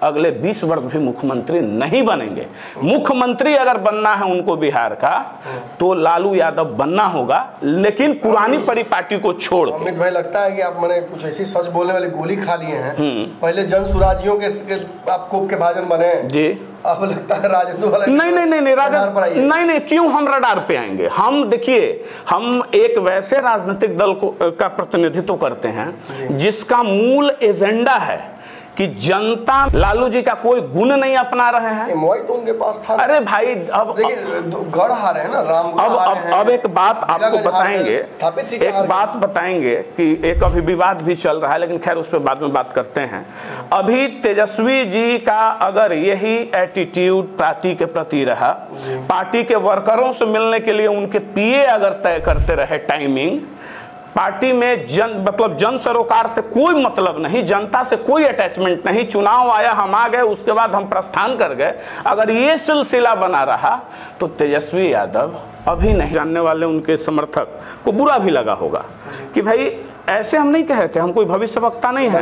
अगले 20 वर्ष भी मुख्यमंत्री नहीं बनेंगे। मुख्यमंत्री अगर बनना है उनको बिहार का तो लालू यादव बनना होगा, लेकिन पुरानी परिपाटी को छोड़। अमित भाई, लगता है कि आप मैंने कुछ ऐसी सच बोलने वाली गोली खा लिए हैं। पहले जन सुराजियों के आप कोप के भाजन बने जी, अब लगता है राजद वाला। नहीं राजद नहीं, क्यों हम रडार पे आएंगे? हम देखिए, हम एक वैसे राजनीतिक दल का प्रतिनिधित्व करते हैं जिसका मूल एजेंडा है कि जनता लालू जी का कोई गुण नहीं अपना रहे हैं। तो उनके पास था। अरे भाई, अब देखिए गढ़ हारे हैं ना राम। अब एक बात आपको बताएंगे, कि एक अभी विवाद भी चल रहा है, लेकिन खैर उस पर बाद में बात करते हैं। अभी तेजस्वी जी का अगर यही एटीट्यूड पार्टी के प्रति रहा, पार्टी के वर्करों से मिलने के लिए उनके पीए अगर तय करते रहे टाइमिंग, पार्टी में जन सरोकार से कोई मतलब नहीं, जनता से कोई अटैचमेंट नहीं, चुनाव आया हम आ गए, उसके बाद हम प्रस्थान कर गए, अगर ये सिलसिला बना रहा तो तेजस्वी यादव अभी नहीं, जानने वाले उनके समर्थक को बुरा भी लगा होगा कि भाई ऐसे हम नहीं कहे थे, हम कोई भविष्यवक्ता नहीं है।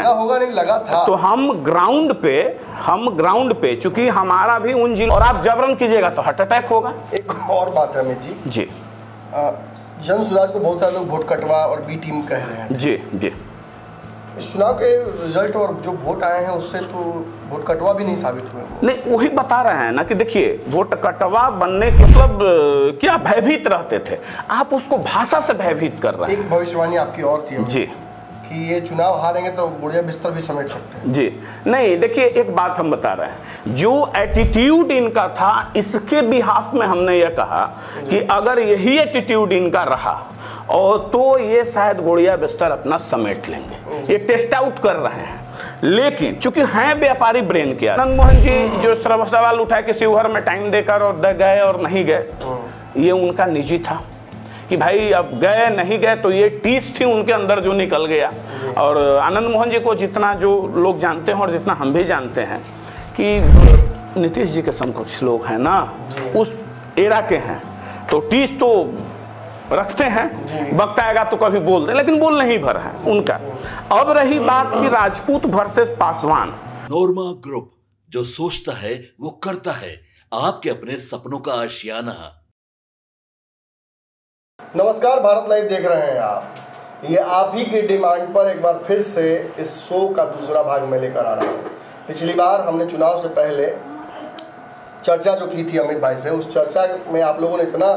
लगा था। तो हम ग्राउंड पे चूंकि हमारा भी उन जिलों, और आप जबरन कीजिएगा तो हार्ट अटैक होगा। एक और बात है अमित जी, जन सुराज को बहुत सारे लोग वोट कटवा और बी टीम कह रहे हैं। जी। इस चुनाव के रिजल्ट और जो वोट आए हैं उससे तो वोट कटवा भी नहीं साबित हुए। नहीं, वही बता रहे हैं ना कि देखिए, वोट कटवा बनने के मतलब क्या भयभीत रहते थे, आप उसको भाषा से भयभीत कर रहे हैं। एक भविष्यवाणी आपकी और थी जी कि ये चुनाव हारेंगे तो बुढ़िया बिस्तर भी समेट सकते हैं। जी नहीं, देखिए एक बात हम बता रहे हैं, जो एटीट्यूड इनका था इसके बिहाफ में हमने ये कहा कि अगर यही एटीट्यूड इनका रहा और तो ये शायद गुड़िया बिस्तर अपना समेट लेंगे, ये टेस्ट आउट कर रहे हैं। लेकिन चूंकि हैं व्यापारी ब्रेन के, आनंद मोहन जी जो सवाल उठाए कि शिवहर में टाइम देकर और गए और नहीं गए, ये उनका निजी था कि भाई अब गए नहीं गए, तो ये टीस थी उनके अंदर जो निकल गया। और आनंद मोहन जी को जितना जो लोग जानते हैं और जितना हम भी जानते हैं कि नीतीश जी के समकक्ष लोग हैं ना, उस एरा के हैं, तो टीस तो रखते हैं, वक्त आएगा तो कभी बोल दें, लेकिन बोलने ही भर है उनका। अब रही बात की राजपूत वर्सेस पासवान। नोरमा ग्रुप, जो सोचता है वो करता है, आपके अपने सपनों का आशियाना। नमस्कार, भारत लाइव देख रहे हैं आप। ये आप ही की डिमांड पर एक बार फिर से इस शो का दूसरा भाग में लेकर आ रहा हूँ। पिछली बार हमने चुनाव से पहले चर्चा जो की थी अमित भाई से, उस चर्चा में आप लोगों ने इतना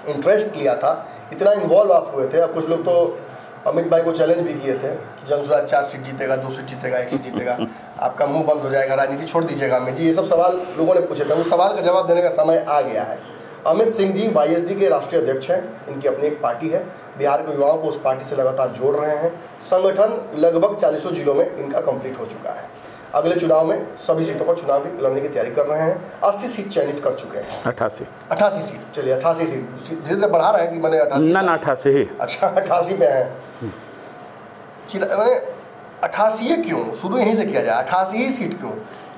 इंटरेस्ट लिया था, इतना इन्वॉल्व आप हुए थे, और कुछ लोग तो अमित भाई को चैलेंज भी किए थे कि जन सुराज 4 सीट जीतेगा, 2 सीट जीतेगा, 1 सीट जीतेगा, आपका मुंह बंद हो जाएगा, राजनीति छोड़ दीजिएगा अमित जी। ये सब सवाल लोगों ने पूछे थे, उस सवाल का जवाब देने का समय आ गया है। अमित सिंह जी वाईएसडी के राष्ट्रीय अध्यक्ष हैं, इनकी अपनी एक पार्टी है, बिहार के युवाओं को उस पार्टी से लगातार जोड़ रहे हैं। संगठन लगभग 40 जिलों में इनका कंप्लीट हो चुका है। अगले चुनाव में सभी सीटों पर चुनाव की लड़ने की तैयारी कर रहे हैं। 80 सीट चयनित कर चुके हैं। 88 सीट, चलिए 88 सीट, धीरे धीरे बढ़ा रहे हैं कि मैंने 88 ही। अच्छा, 88 पे हैं। मैंने 88 क्यों, शुरू यहीं से किया जाए, 88 ही सीट क्यों?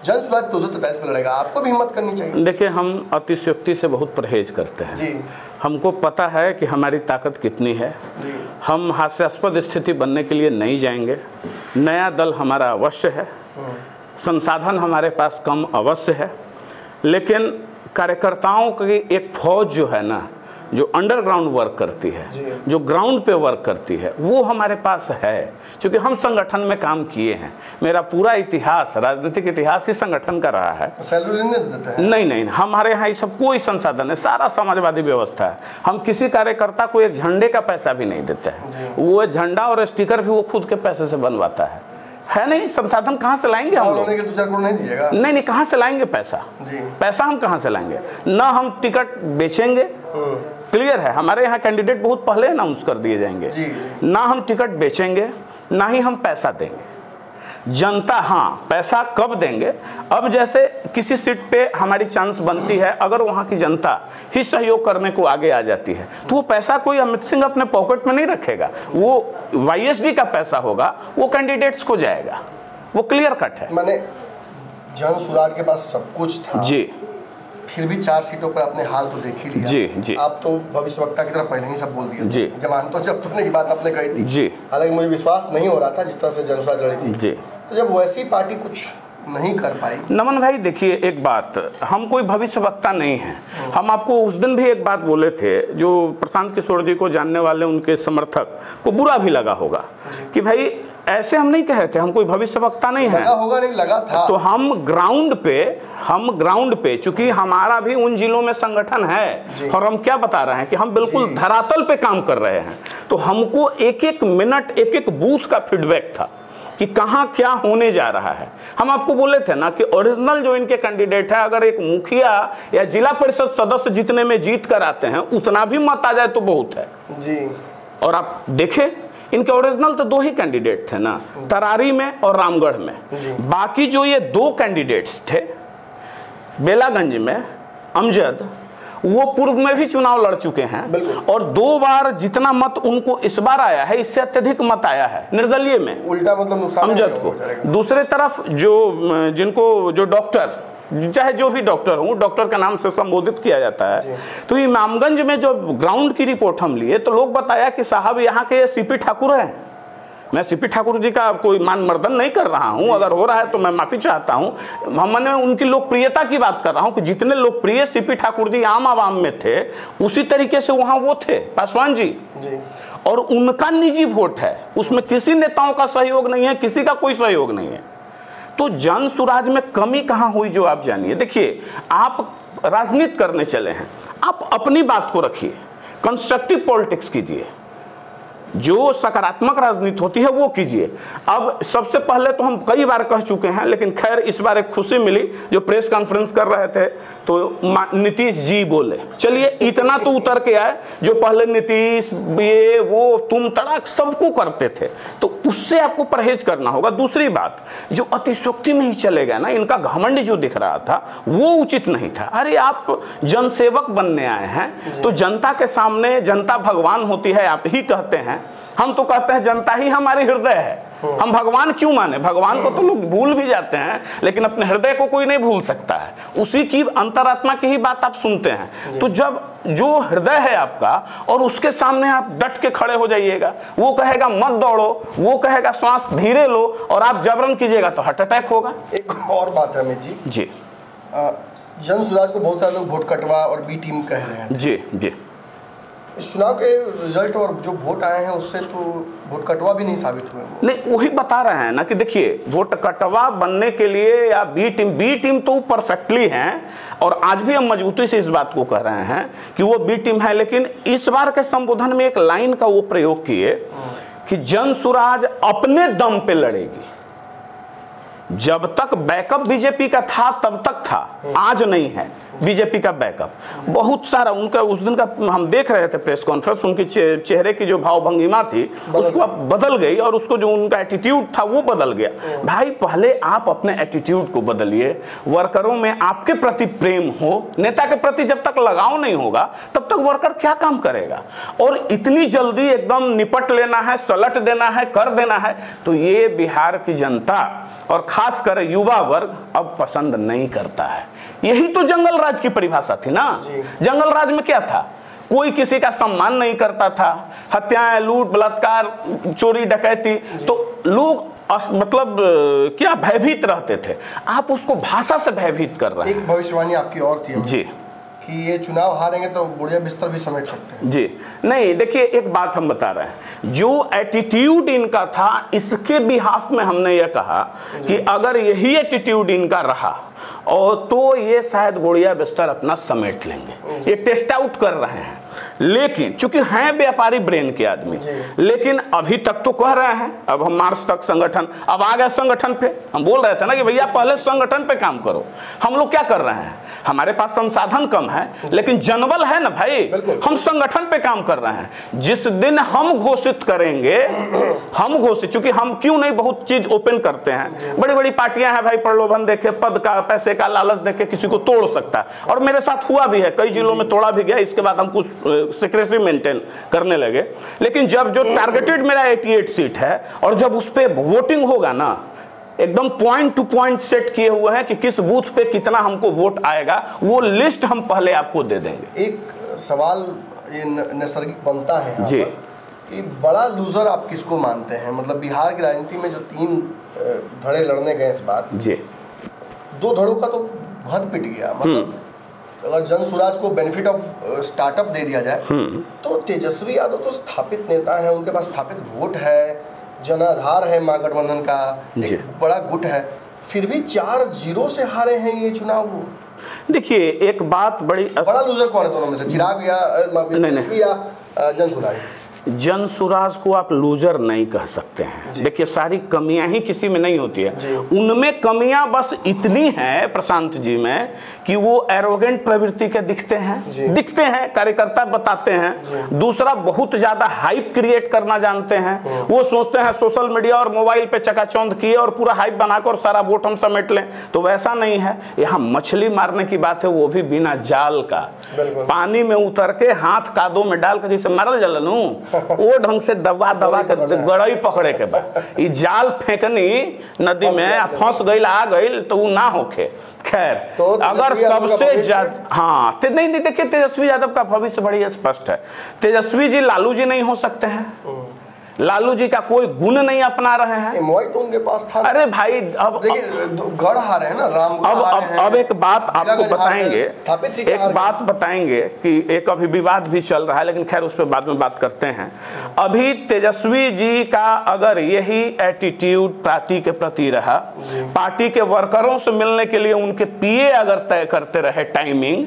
जन सुराज 243 पे लड़ेगा, आपको भी हिम्मत करनी चाहिए। देखिए, हम अतिशयोक्ति से बहुत परहेज करते हैं जी। हमको पता है कि हमारी ताकत कितनी है जी। हम हास्यास्पद स्थिति बनने के लिए नहीं जाएंगे। नया दल हमारा अवश्य है, संसाधन हमारे पास कम अवश्य है, लेकिन कार्यकर्ताओं की एक फौज जो है ना, जो अंडरग्राउंड वर्क करती है, जो ग्राउंड पे वर्क करती है, वो हमारे पास है, क्योंकि हम संगठन में काम किए हैं। मेरा पूरा इतिहास, राजनीतिक इतिहास ही संगठन का रहा है। सैलरी नहीं देते हैं? नहीं, हमारे यहाँ ये सब कोई संसाधन है, सारा समाजवादी व्यवस्था है। हम किसी कार्यकर्ता को एक झंडे का पैसा भी नहीं देते हैं, वो झंडा और स्टिकर भी वो खुद के पैसे से बनवाता है नहीं। संसाधन कहाँ से लाएंगे हम लोग? 2-4 करोड़ नहीं दीजिएगा? नहीं, कहाँ से लाएंगे पैसा? पैसा हम कहाँ से लाएंगे? ना हम टिकट बेचेंगे, क्लियर है, हमारे यहाँ कैंडिडेट बहुत पहले अनाउंस कर दिए जाएंगे। ना हम टिकट बेचेंगे, ना ही हम पैसा देंगे। जनता, हाँ, पैसा कब देंगे? अब जैसे किसी सीट पे हमारी चांस बनती है, अगर वहाँ की जनता ही सहयोग करने को आगे आ जाती है, तो वो पैसा कोई अमित सिंह अपने पॉकेट में नहीं रखेगा, वो वाईएसडी का पैसा होगा, वो कैंडिडेट्स को जाएगा, वो क्लियर कट है। मैंने जन सुराज के पास सब कुछ था जी, फिर भी 4 सीटों पर अपने हाल तो देख ही लिया जी। आप तो भविष्यवक्ता की तरह पहले ही सब बोल दिए जी। जमानतों जब तुमने की बात आपने कही थी जी। हालांकि मुझे विश्वास नहीं हो रहा था जिस तरह से जन सुराज लड़ी थी जी। तो जब वैसी पार्टी कुछ नहीं कर पाई। नमन भाई देखिए, एक बात, हम कोई भविष्यवक्ता नहीं हैं। हम आपको उस दिन भी एक बात बोले थे, जो प्रशांत किशोर जी को जानने वाले उनके समर्थक को बुरा भी लगा होगा कि भाई ऐसे हम नहीं कहे थे, हम कोई भविष्यवक्ता नहीं है। लगा होगा, नहीं लगा था। तो हम ग्राउंड पे चूंकि हमारा भी उन जिलों में संगठन है और हम क्या बता रहे हैं कि हम बिल्कुल धरातल पे काम कर रहे हैं, तो हमको एक एक मिनट एक एक बूथ का फीडबैक था कि कहाँ क्या होने जा रहा है। हम आपको बोले थे ना कि ओरिजिनल जो इनके कैंडिडेट है, अगर एक मुखिया या जिला परिषद सदस्य जितने में जीत कर आते हैं उतना भी मत आ जाए तो बहुत है जी। और आप देखें इनके ओरिजिनल तो 2 ही कैंडिडेट थे ना, तरारी में और रामगढ़ में। बाकी जो ये 2 कैंडिडेट्स थे बेलागंज में, अमजद, वो पूर्व में भी चुनाव लड़ चुके हैं और 2 बार जितना मत उनको इस बार आया है, इससे अत्यधिक मत आया है निर्दलीय में, उल्टा मतलब नुकसान अमजद को। दूसरे तरफ जो डॉक्टर, चाहे जो भी डॉक्टर हूँ, डॉक्टर के नाम से संबोधित किया जाता है, तो इमामगंज में जो ग्राउंड की रिपोर्ट हम लिए तो लोग बताया कि साहब यहाँ के सीपी ठाकुर हैं। मैं सीपी ठाकुर जी का कोई मान मर्दन नहीं कर रहा हूं, अगर हो रहा है तो मैं माफी चाहता हूं। मैंने उनकी लोकप्रियता की बात कर रहा हूं कि जितने लोकप्रिय सीपी ठाकुर जी आम आवाम में थे, उसी तरीके से वहां वो थे पासवान जी। और उनका निजी वोट है, उसमें किसी नेताओं का सहयोग नहीं है, किसी का कोई सहयोग नहीं है। तो जन सुराज में कमी कहां हुई जो आप जानिए। देखिए, आप राजनीति करने चले हैं, आप अपनी बात को रखिए, कंस्ट्रक्टिव पॉलिटिक्स कीजिए, जो सकारात्मक राजनीति होती है वो कीजिए। अब सबसे पहले तो हम कई बार कह चुके हैं, लेकिन खैर इस बार एक खुशी मिली, जो प्रेस कॉन्फ्रेंस कर रहे थे तो नीतीश जी बोले, चलिए इतना तो उतर के आए, जो पहले नीतीश ये वो तुम तड़ाक सबको करते थे, तो उससे आपको परहेज करना होगा। दूसरी बात, जो अतिशयोक्ति में ही चले गए ना, इनका घमंड जो दिख रहा था वो उचित नहीं था। अरे आप जनसेवक बनने आए हैं तो जनता के सामने जनता भगवान होती है, आप ही कहते हैं। हम तो कहते हैं जनता ही हमारे हृदय है, हम भगवान क्यों माने? भगवान को तो लोग भूल भी जाते हैं, लेकिन अपने हृदय को कोई नहीं भूल सकता है। उसी की अंतरात्मा की ही बात आप सुनते हैं। तो जब जो हृदय है आपका और उसके सामने आप डट के खड़े हो जाइएगा, वो कहेगा मत दौड़ो, वो कहेगा श्वास धीरे लो, और आप जबरन कीजिएगा तो हार्ट अटैक होगा। एक और बात है अमित जी, जन सुराज को बहुत सारे लोग वोट कटवा और बी टीम कह रहे हैं। जी इस चुनाव के रिजल्ट और जो वोट आए हैं उससे तो वोट कटवा भी नहीं साबित हुए। नहीं, वही बता रहे हैं ना कि देखिए, वोट कटवा बनने के लिए या बी टीम तो परफेक्टली हैं, और आज भी हम मजबूती से इस बात को कह रहे हैं कि वो बी टीम है। लेकिन इस बार के संबोधन में एक लाइन का वो प्रयोग किए कि जन सुराज अपने दम पे लड़ेगी। जब तक बैकअप बीजेपी का था तब तक था, आज नहीं है बीजेपी का बैकअप। बहुत सारा उनका उस दिन का हम देख रहे थे प्रेस कॉन्फ्रेंस, उनके चेहरे की जो भाव भंगिमा थी उसको अब बदल गई, और उसको जो उनका एटीट्यूड था वो बदल गया। भाई पहले आप अपने एटीट्यूड को बदलिए, वर्करों में आपके प्रति प्रेम हो, नेता के प्रति जब तक लगाव नहीं होगा तब तक वर्कर क्या काम करेगा। और इतनी जल्दी एकदम निपट लेना है, सलट देना है, कर देना है, तो ये बिहार की जनता और खासकर युवा वर्ग अब पसंद नहीं करता है। यही तो जंगल राज की परिभाषा थी ना। जंगल राज में क्या था? कोई किसी का सम्मान नहीं करता था, हत्याएं, लूट, बलात्कार, चोरी, डकैती, तो लोग मतलब क्या भयभीत रहते थे। आप उसको भाषा से भयभीत कर रहे हैं। एक भविष्यवाणी आपकी और थी जी कि ये चुनाव हारेंगे तो बुढ़िया बिस्तर भी समेट सकते हैं। जी नहीं, देखिए एक बात हम बता रहे हैं, जो एटीट्यूड इनका था इसके बिहाफ में हमने ये कहा कि अगर यही एटीट्यूड इनका रहा और तो ये शायद गुड़िया बिस्तर अपना समेट लेंगे। ये टेस्ट आउट कर रहे हैं, लेकिन चूंकि हैं व्यापारी ब्रेन के आदमी, लेकिन अभी तक तो कह रहे हैं अब हम मार्च तक संगठन, अब आ गए संगठन पे। हम बोल रहे थे ना कि भैया पहले संगठन पे काम करो। हम लोग क्या कर रहे हैं, हमारे पास संसाधन कम है लेकिन जनबल है ना भाई, हम संगठन पे काम कर रहे हैं। जिस दिन हम घोषित करेंगे, हम घोषित, चूंकि हम क्यों नहीं बहुत चीज ओपन करते हैं, बड़ी बड़ी पार्टियां हैं भाई, प्रलोभन देखे, पद का, पैसे का लालच देके किसी को तोड़ सकता है, और मेरे साथ हुआ भी है, कई जिलों में तोड़ा भी गया। इसके बाद हम कुछ सिक्रेसी मेंटेन करने लगे। लेकिन जब जो टारगेटेड मेरा 88 सीट है और जब उस पर वोटिंग होगा ना, एकदम पॉइंट टू पॉइंट सेट किए हुए हैं कि किस बूथ पे कितना हमको वोट आएगा, वो लिस्ट हम पहले आपको दे देंगे। एक सवाल ये नैसर्गिक बनता है जी कि बड़ा लूजर आप किसको मानते हैं? मतलब बिहार की राजनीति में जो 3 धड़े लड़ने गए इस बार, जी, 2 धड़ों का तो बहुत पिट गया। मतलब अगर जन स्वराज को बेनिफिट ऑफ स्टार्टअप दे दिया जाए तो तेजस्वी यादव तो स्थापित नेता हैं, उनके पास स्थापित वोट है, जनाधार है, महागठबंधन का एक बड़ा गुट है, फिर भी 4-0 से हारे हैं ये चुनाव। देखिए एक बात बड़ा लूजर कौन है दोनों में से, चिराग या तेजस्वी या जन स्वराज? जन स्वराज को आप लूजर नहीं कह सकते हैं। देखिए सारी कमियां ही किसी में नहीं होती है, उनमें कमियां बस इतनी हैं प्रशांत जी में कि वो एरोगेंट प्रवृत्ति के दिखते हैं, कार्यकर्ता बताते हैं। दूसरा बहुत ज्यादा हाइप क्रिएट करना जानते हैं, वो सोचते हैं सोशल मीडिया और मोबाइल पे चकाचौंध किए और पूरा हाइप बनाकर सारा वोट हम समेट लें, तो वैसा नहीं है। यहाँ मछली मारने की बात है, वो भी बिना जाल का, पानी में उतर के हाथ कादो में डाल कर जैसे मारल जलनू वो ढंग से दबा के गड़ई पकड़े के बाद ई जाल फेंकनी नदी में फंस गई आ गई तो वो ना होके। खैर तो अगर सबसे ज्यादा हाँ नहीं देखिए तेजस्वी यादव का भविष्य बड़ी स्पष्ट है। तेजस्वी जी लालू जी नहीं हो सकते हैं, लालू जी का कोई गुण नहीं अपना रहे हैं। तो उनके पास था। अरे भाई अब देखिए गढ़ हारे हैं ना राम। अब एक बात आपको बताएंगे, एक बात बताएंगे कि एक अभी विवाद भी चल रहा है, लेकिन खैर उस पर बाद में बात करते हैं। अभी तेजस्वी जी का अगर यही एटीट्यूड पार्टी के प्रति रहा, पार्टी के वर्करों से मिलने के लिए उनके पीए अगर तय करते रहे टाइमिंग,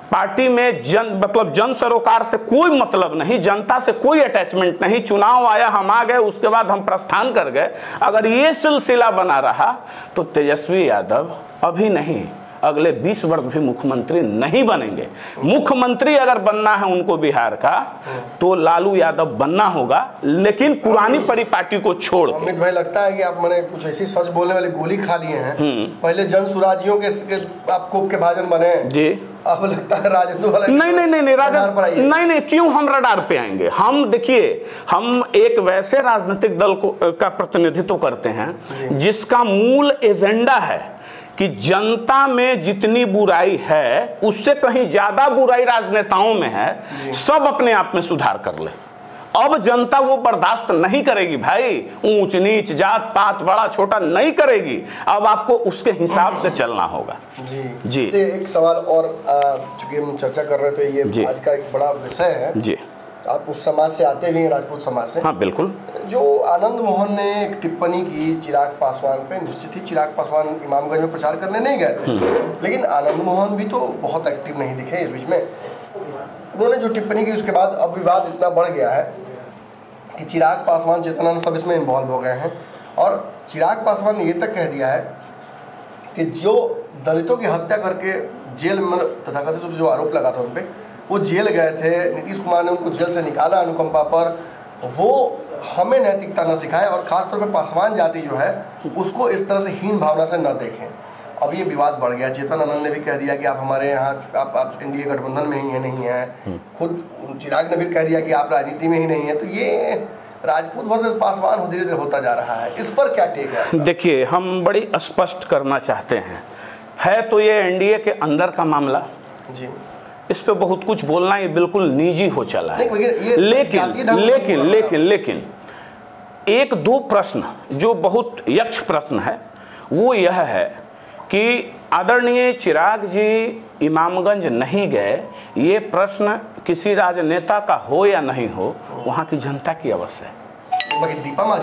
पार्टी में जन सरोकार से कोई मतलब नहीं, जनता से कोई अटैचमेंट नहीं, चुनाव आया हम आ गए उसके बाद हम प्रस्थान कर गए, अगर ये सिलसिला बना रहा तो तेजस्वी यादव अभी नहीं अगले 20 वर्ष भी मुख्यमंत्री नहीं बनेंगे। मुख्यमंत्री अगर बनना है उनको बिहार का तो लालू यादव बनना होगा, लेकिन पुरानी परिपाटी को छोड़। अमित भाई लगता है कि आप मैंने कुछ ऐसी सच बोलने वाली गोली खा लिए हैं। पहले जन सुराजियों के आप कोप के भाजन बने जी, अब लगता है राजदू वाला नहीं, क्यों हम रडार पे आएंगे? हम देखिए हम एक वैसे राजनीतिक दल का प्रतिनिधित्व करते हैं जिसका मूल एजेंडा है कि जनता में जितनी बुराई है उससे कहीं ज्यादा बुराई राजनेताओं में है, सब अपने आप में सुधार कर ले। अब जनता वो बर्दाश्त नहीं करेगी भाई, ऊंच नीच जात पात बड़ा छोटा नहीं करेगी, अब आपको उसके हिसाब से चलना होगा। जी एक सवाल और चूंकि हम चर्चा कर रहे थे, ये आज का एक बड़ा विषय है जी, आप उस समाज से आते भी हैं, राजपूत समाज से। हाँ बिल्कुल। जो आनंद मोहन ने एक टिप्पणी की चिराग पासवान पे, निश्चित ही चिराग पासवान इमामगंज में प्रचार करने नहीं गए थे, लेकिन आनंद मोहन भी तो बहुत एक्टिव नहीं दिखे इस बीच में। उन्होंने जो टिप्पणी की उसके बाद अब विवाद इतना बढ़ गया है कि चिराग पासवान, चेतनानंद सब इसमें इन्वॉल्व हो गए हैं, और चिराग पासवान ने ये तक कह दिया है कि जो दलितों की हत्या करके जेल में तथाकथित रूप से जो आरोप लगा था उन पर, वो जेल गए थे, नीतीश कुमार ने उनको जेल से निकाला अनुकंपा पर, वो हमें नैतिकता न सिखाए और खासतौर पे पासवान जाति जो है उसको इस तरह से हीन भावना से न देखें। अब ये विवाद बढ़ गया। चेतन आनंद ने भी कह दिया कि आप हमारे यहाँ आप एनडीए गठबंधन में ही है नहीं है, खुद चिराग ने भी कह दिया कि आप राजनीति में ही नहीं है। तो ये राजपूत वर्सेस पासवान धीरे धीरे होता जा रहा है, इस पर क्या टेक है? देखिए हम बड़ी स्पष्ट करना चाहते हैं, है तो ये एनडीए के अंदर का मामला जी, इस पे बहुत कुछ बोलना ये बिल्कुल निजी हो चला है। लेकिन एक दो प्रश्न जो बहुत यक्ष प्रश्न है वो यह है कि आदरणीय चिराग जी इमामगंज नहीं गए, ये प्रश्न किसी राजनेता का हो या नहीं हो, वहाँ की जनता की अवश्य है।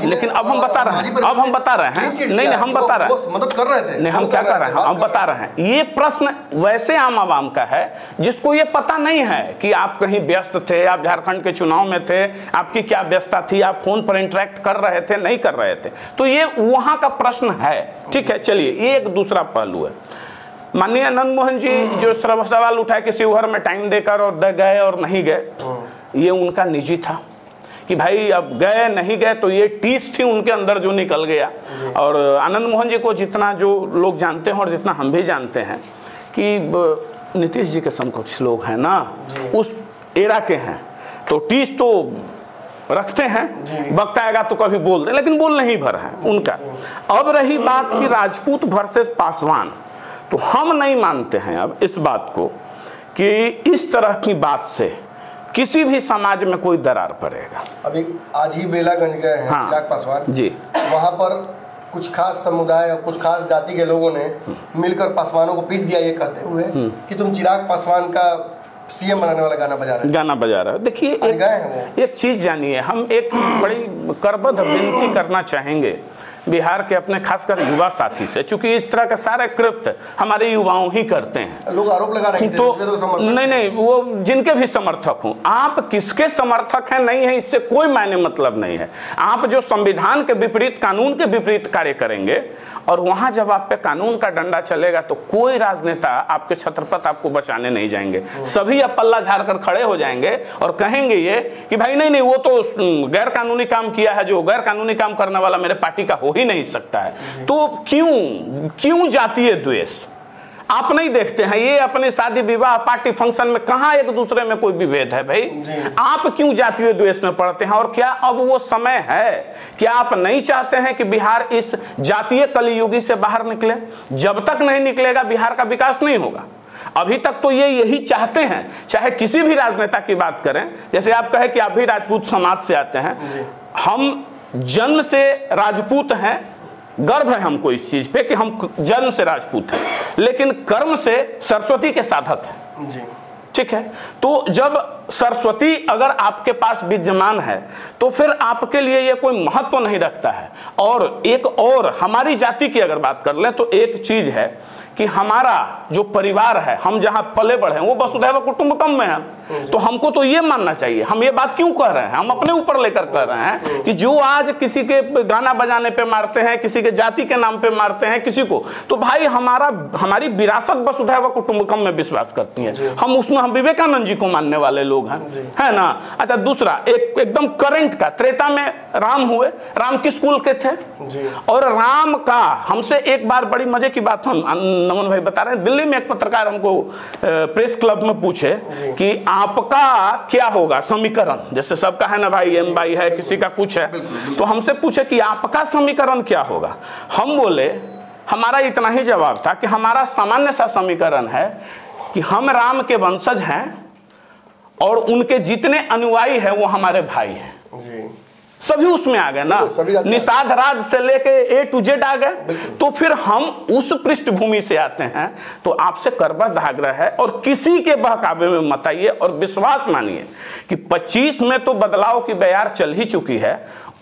लेकिन अब हम बता रहे हैं, अब हम बता रहे हैं, नहीं हम बता रहे हैं, मदद कर रहे थे, नहीं हम क्या कर रहे हैं, हम बता रहे हैं। ये प्रश्न वैसे आम आवाम का है जिसको ये पता नहीं है कि आप कहीं व्यस्त थे, आप झारखंड के चुनाव में थे, आपकी क्या व्यस्तता थी, आप फोन पर इंटरेक्ट कर रहे थे नहीं कर रहे थे, तो ये वहां का प्रश्न है। ठीक है, चलिए ये एक दूसरा पहलू है। माननीय आनंद मोहन जी जो सवाल उठाए कि शिवहर में टाइम देकर और गए और नहीं गए, ये उनका निजी था कि भाई अब गए नहीं गए, तो ये टीस थी उनके अंदर जो निकल गया। और आनंद मोहन जी को जितना जो लोग जानते हैं और जितना हम भी जानते हैं कि नीतीश जी के समकक्ष लोग हैं ना, उस एरा के हैं, तो टीस तो रखते हैं, वक्त आएगा तो कभी बोल दें, लेकिन बोलने ही भर है उनका। अब रही बात की राजपूत वर्सेस पासवान, तो हम नहीं मानते हैं अब इस बात को कि इस तरह की बात से किसी भी समाज में कोई दरार पड़ेगा। अभी आज ही बेलागंज गए हैं चिराग पासवान जी, वहां पर कुछ खास समुदाय और कुछ खास जाति के लोगों ने मिलकर पासवानों को पीट दिया, ये कहते हुए कि तुम चिराग पासवान का सीएम बनाने वाला गाना बजा रहे हो। देखिए एक चीज जानिए, हम एक बड़ी करबद्ध विनती करना चाहेंगे बिहार के अपने खासकर युवा साथी से, क्योंकि इस तरह के सारे कृत्य हमारे युवाओं ही करते हैं। लोग आरोप लगा रहे हैं तो नहीं, वो जिनके भी समर्थक हों, आप किसके समर्थक हैं नहीं है इससे कोई मायने मतलब नहीं है। आप जो संविधान के विपरीत, कानून के विपरीत कार्य करेंगे और वहां जब आप पे कानून का डंडा चलेगा तो कोई राजनेता आपके छत्रपति आपको बचाने नहीं जाएंगे। सभी अब पल्ला झाड़कर खड़े हो जाएंगे और कहेंगे ये कि भाई नहीं वो तो गैर कानूनी काम किया है, जो गैर कानूनी काम करने वाला मेरे पार्टी का हो ही नहीं सकता है। तो क्यों जातीय द्वेष आप नहीं देखते हैं? ये अपने शादी विवाह पार्टी फंक्शन में कहां एक दूसरे में कोई विभेद है भाई? आप क्यों जातीय द्वेष में पड़ते हैं? और क्या अब वो समय है? क्या आप नहीं चाहते हैं कि बिहार इस जातीय कलियुगी से बाहर निकले? जब तक नहीं निकलेगा बिहार का विकास नहीं होगा। अभी तक तो ये यही चाहते हैं, चाहे किसी भी राजनेता की बात करें। जैसे आप कहे कि आप भी राजपूत समाज से आते हैं, हम जन्म से राजपूत हैं, गर्व है हमको इस चीज पे कि हम जन्म से राजपूत हैं, लेकिन कर्म से सरस्वती के साधक हैं जी। ठीक है, तो जब सरस्वती अगर आपके पास विद्यमान है तो फिर आपके लिए ये कोई महत्व नहीं रखता है। और एक और हमारी जाति की अगर बात कर लें तो एक चीज है कि हमारा जो परिवार है, हम जहां पले बढ़े हैं वो वसुधैव कुटुंबकम में है। तो हमको तो ये मानना चाहिए। हम ये बात क्यों कह रहे हैं? हम अपने ऊपर लेकर कह रहे हैं कि जो आज किसी के गाना बजाने पे मारते हैं, किसी के जाति के नाम पे मारते हैं किसी को, तो भाई हमारी विरासत वसुधैव कुटुंबकम में विश्वास करती है। हम उसमें हम विवेकानंद जी को मानने वाले लोग हैं, है ना। अच्छा, दूसरा एकदम करंट का, त्रेता में राम हुए, राम किस कुल के थे? और राम का हमसे एक बार बड़ी मजे की बात हम नमन भाई बता रहे हैं, दिल्ली में एक पत्रकार हमको प्रेस क्लब में पूछे कि आपका क्या होगा समीकरण, जैसे सबका है ना भाई एम बाई है, किसी का कुछ है, तो हमसे पूछे कि आपका समीकरण क्या होगा। हम बोले, हमारा इतना ही जवाब था कि हमारा सामान्य सा समीकरण है कि हम राम के वंशज हैं और उनके जितने अनुयायी हैं वो हमारे भाई हैं जी। सभी उसमें आ गए ना, निषाद राज से लेके A to Z आ गए। तो फिर हम उस पृष्ठभूमि से आते हैं। तो आपसे करबद्ध आग्रह है और किसी के बहकावे में मत आइए और विश्वास मानिए कि 25 में तो बदलाव की बयार चल ही चुकी है।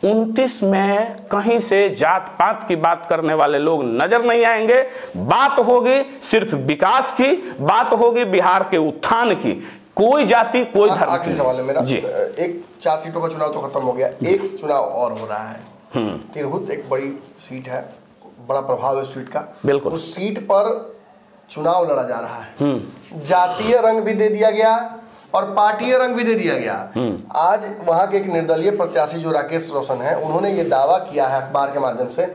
29 में कहीं से जात पात की बात करने वाले लोग नजर नहीं आएंगे। बात होगी सिर्फ विकास की, बात होगी बिहार के उत्थान की। कोई जाति कोई धर्म। आखिरी सवाल है मेरा जी। एक 4 सीटों का चुनाव तो खत्म हो गया, एक चुनाव और हो रहा है। तिरहुत एक बड़ी सीट है, बड़ा प्रभाव है सीट का। बिल्कुल, उस सीट पर चुनाव लड़ा जा रहा है। जातीय रंग भी दे दिया गया और पार्टीय रंग भी दे दिया गया। आज वहां के एक निर्दलीय प्रत्याशी जो राकेश रोशन है, उन्होंने ये दावा किया है अखबार के माध्यम से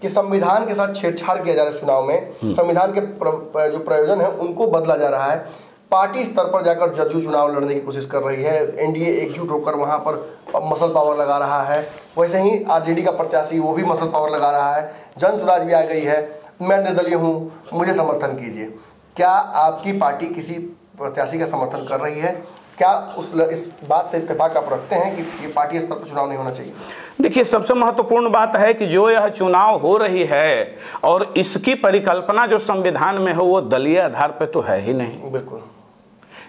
कि संविधान के साथ छेड़छाड़ किया जा रहा है चुनाव में। संविधान के जो प्रयोजन है उनको बदला जा रहा है। पार्टी स्तर पर जाकर जदयू चुनाव लड़ने की कोशिश कर रही है। एनडीए एकजुट होकर वहां पर मसल पावर लगा रहा है। वैसे ही आरजेडी का प्रत्याशी वो भी मसल पावर लगा रहा है। जन स्वराज भी आ गई है, मैं निर्दलीय हूँ, मुझे समर्थन कीजिए। क्या आपकी पार्टी किसी प्रत्याशी का समर्थन कर रही है? क्या इस बात से इत्तेफाक आप रखते हैं कि ये पार्टी स्तर पर चुनाव नहीं होना चाहिए? देखिए, सबसे महत्वपूर्ण बात है कि जो यह चुनाव हो रही है और इसकी परिकल्पना जो संविधान में हो वो दलीय आधार पे तो है ही नहीं। बिल्कुल,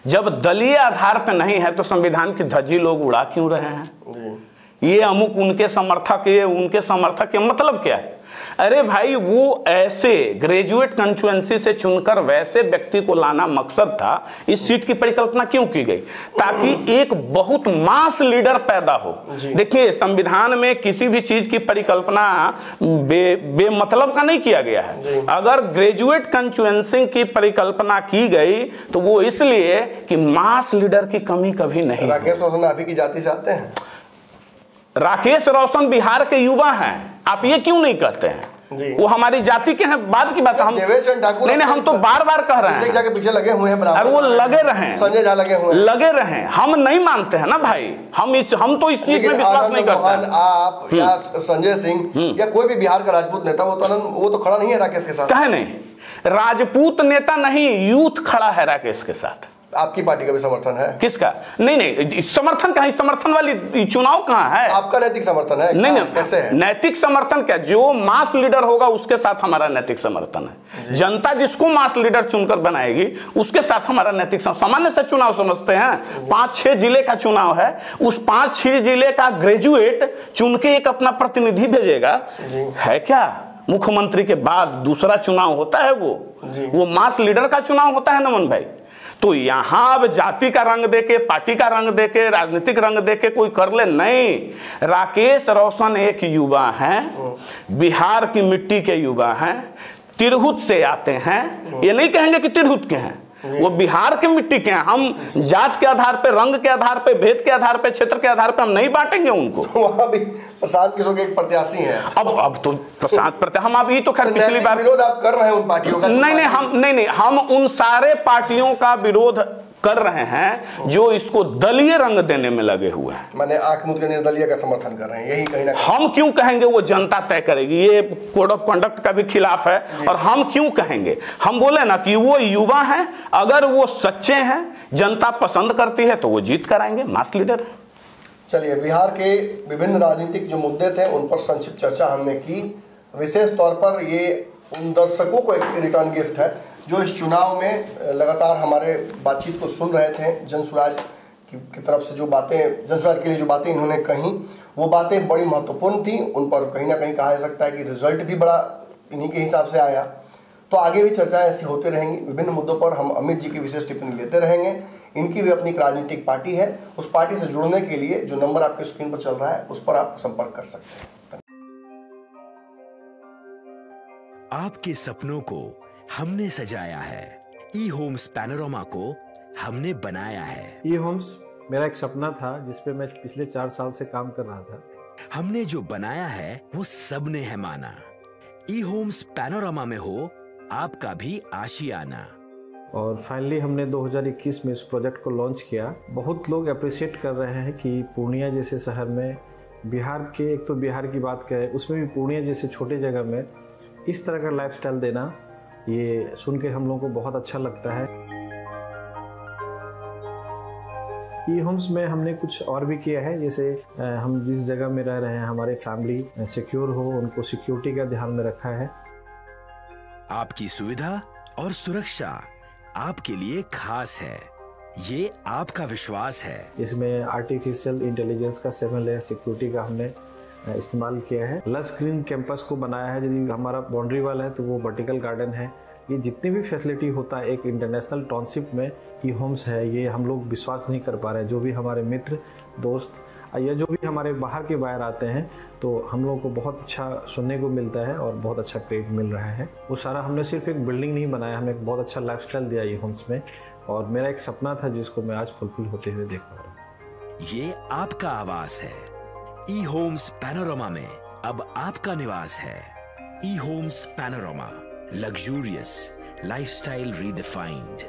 जब दलीय आधार पे नहीं है तो संविधान की धज्जी लोग उड़ा क्यों रहे हैं? ये अमुक उनके समर्थक, ये उनके समर्थक, ये मतलब क्या है? अरे भाई, वो ऐसे ग्रेजुएट कंस्टिट्यूएंसी से चुनकर वैसे व्यक्ति को लाना मकसद था। इस सीट की परिकल्पना क्यों की गई? ताकि एक बहुत मास लीडर पैदा हो। देखिए, संविधान में किसी भी चीज की परिकल्पना बेमतलब का नहीं किया गया है। अगर ग्रेजुएट कंस्टिट्यूएंसी की परिकल्पना की गई तो वो इसलिए कि मास लीडर की कमी कभी नहीं। राकेश रोशन अभी की जाति से आते हैं। राकेश रोशन बिहार के युवा हैं, आप ये क्यों नहीं कहते हैं जी? वो हमारी जाति के हैं, बाद की बात। हम नहीं, हम तो बार बार कह रहे हैं के पीछे लगे हुए हैं, अरे वो लगे रहे, संजय झा लगे रहे। हम नहीं मानते हैं ना भाई, हम तो इस चीज में विश्वास नहीं करते। आप या संजय सिंह या कोई भी बिहार का राजपूत नेता, वो तो खड़ा नहीं है राकेश के साथ। कहे नहीं, राजपूत नेता नहीं, यूथ खड़ा है राकेश के साथ। आपकी पार्टी का भी समर्थन है? किसका? नहीं, समर्थन कहाँ, समर्थन वाली चुनाव कहाँ है? आपका नैतिक समर्थन है? नहीं, कैसे है? नैतिक समर्थन क्या, जो मास लीडर होगा उसके साथ हमारा नैतिक समर्थन है। जनता जिसको मास लीडर चुनकर बनाएगी उसके साथ हमारा नैतिक सामान्य से चुनाव समझते हैं। 5-6 जिले का चुनाव है, उस 5-6 जिले का ग्रेजुएट चुन के एक अपना प्रतिनिधि भेजेगा, है क्या? मुख्यमंत्री के बाद दूसरा चुनाव होता है, वो मास लीडर का चुनाव होता है नमन भाई। तो यहां अब जाति का रंग देके, पार्टी का रंग देके, राजनीतिक रंग देके कोई कर ले, नहीं। राकेश रोशन एक युवा हैं, बिहार की मिट्टी के युवा हैं, तिरहुत से आते हैं, ये नहीं कहेंगे कि तिरहुत के हैं, वो बिहार के मिट्टी के हैं। हम जात के आधार पे, रंग के आधार पे, भेद के आधार पे, क्षेत्र के आधार पे हम नहीं बांटेंगे उनको। वहां भी प्रशांत किशोर के एक प्रत्याशी हैं। अब तो प्रशांत प्रत्याशी, हम अभी तो खैर पिछली बार विरोध आप कर रहे हैं उन पार्टियों का? नहीं, हम उन सारे पार्टियों का विरोध कर रहे हैं जो इसको दलीय रंग देने में लगे हुए हैं। माने आंख मूंद के निर्दलीय का समर्थन कर रहे हैं, यही कहीं ना कहीं। हम क्यों कहेंगे, वो जनता तय करेगी। ये कोड ऑफ कंडक्ट का भी खिलाफ है। और हम क्यों कहेंगे, हम बोले ना कि वो युवा हैं, अगर वो सच्चे हैं, जनता पसंद करती है तो वो जीत कर आएंगे, मास लीडर। चलिए, बिहार के विभिन्न राजनीतिक जो मुद्दे थे उन पर संक्षिप्त चर्चा हमने की। विशेष तौर पर ये उन दर्शकों को एक रिटर्न गिफ्ट है जो इस चुनाव में लगातार हमारे बातचीत को सुन रहे थे। जनसुराज की तरफ से जो बातें, जनसुराज के लिए जो बातें इन्होंने कहीं, वो बातें बड़ी महत्वपूर्ण थी। उन पर कहीं ना कहीं कहा जा सकता है कि रिजल्ट भी बड़ा इन्हीं के हिसाब से आया। तो आगे भी चर्चाएं ऐसी होती रहेंगी। विभिन्न मुद्दों पर हम अमित जी की विशेष टिप्पणी लेते रहेंगे। इनकी भी अपनी एक राजनीतिक पार्टी है, उस पार्टी से जुड़ने के लिए जो नंबर आपके स्क्रीन पर चल रहा है उस पर आप संपर्क कर सकते हैं। आपके सपनों को हमने सजाया है, ई होम्स पैनोरामा को हमने बनाया है। ई होम्स मेरा एक सपना था जिस पे मैं पिछले 4 साल से काम कर रहा था। हमने जो बनाया है वो सबने है माना। ई होम्स पैनोरामा में हो आपका भी आशियाना। और फाइनली हमने 2021 में इस प्रोजेक्ट को लॉन्च किया। बहुत लोग अप्रिशिएट कर रहे हैं कि पूर्णिया जैसे शहर में, बिहार के, एक तो बिहार की बात करें उसमें भी पूर्णिया जैसे छोटे जगह में इस तरह का लाइफस्टाइल देना, ये सुन के हम लोगों को बहुत अच्छा लगता है। ई होम्स में हमने कुछ और भी किया है, जैसे हम जिस जगह में रह रहे हैं हमारे फैमिली सिक्योर हो, उनको सिक्योरिटी का ध्यान में रखा है। आपकी सुविधा और सुरक्षा आपके लिए खास है, ये आपका विश्वास है। इसमें आर्टिफिशियल इंटेलिजेंस का 7 लेयर सिक्योरिटी का हमने इस्तेमाल किया है। लस ग्रीन कैंपस को बनाया है। यदि हमारा बाउंड्री वाल है तो वो वर्टिकल गार्डन है। ये जितनी भी फैसिलिटी होता है एक इंटरनेशनल टाउनशिप में ई होम्स है, ये हम लोग विश्वास नहीं कर पा रहे हैं। जो भी हमारे मित्र, दोस्त या जो भी हमारे बाहर के बाहर आते हैं तो हम लोगों को बहुत अच्छा सुनने को मिलता है और बहुत अच्छा क्रेडिट मिल रहा है। वो सारा हमने सिर्फ एक बिल्डिंग नहीं बनाया, हमने एक बहुत अच्छा लाइफस्टाइल दिया ई होम्स में। और मेरा एक सपना था जिसको मैं आज फुलफिल होते हुए देख पा रहा हूँ। ये आपका आवास है। ई होम्स पैनोरामा में अब आपका निवास है। E homes Panorama, luxurious lifestyle redefined.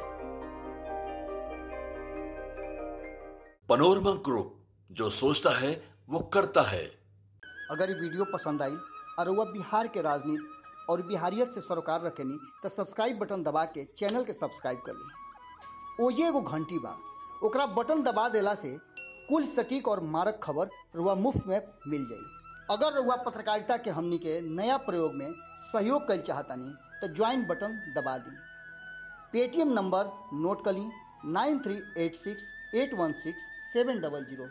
Panorama group, जो सोचता है वो करता है। अगर ये वीडियो पसंद आई और वह बिहार के राजनीति और बिहारियत से सरोकार रखेनी तो सब्सक्राइब बटन दबा के चैनल के सब्सक्राइब कर ली। ओजे एगो घंटी बा, ओकरा बटन दबा देला से कुल सटीक और मारक खबर रुआ मुफ्त में मिल जाई। अगर रुआ पत्रकारिता के हमनी के नया प्रयोग में सहयोग कर चाहतानी तो ज्वाइन बटन दबा दी। पेटीएम नंबर नोट कर ली 9386816700।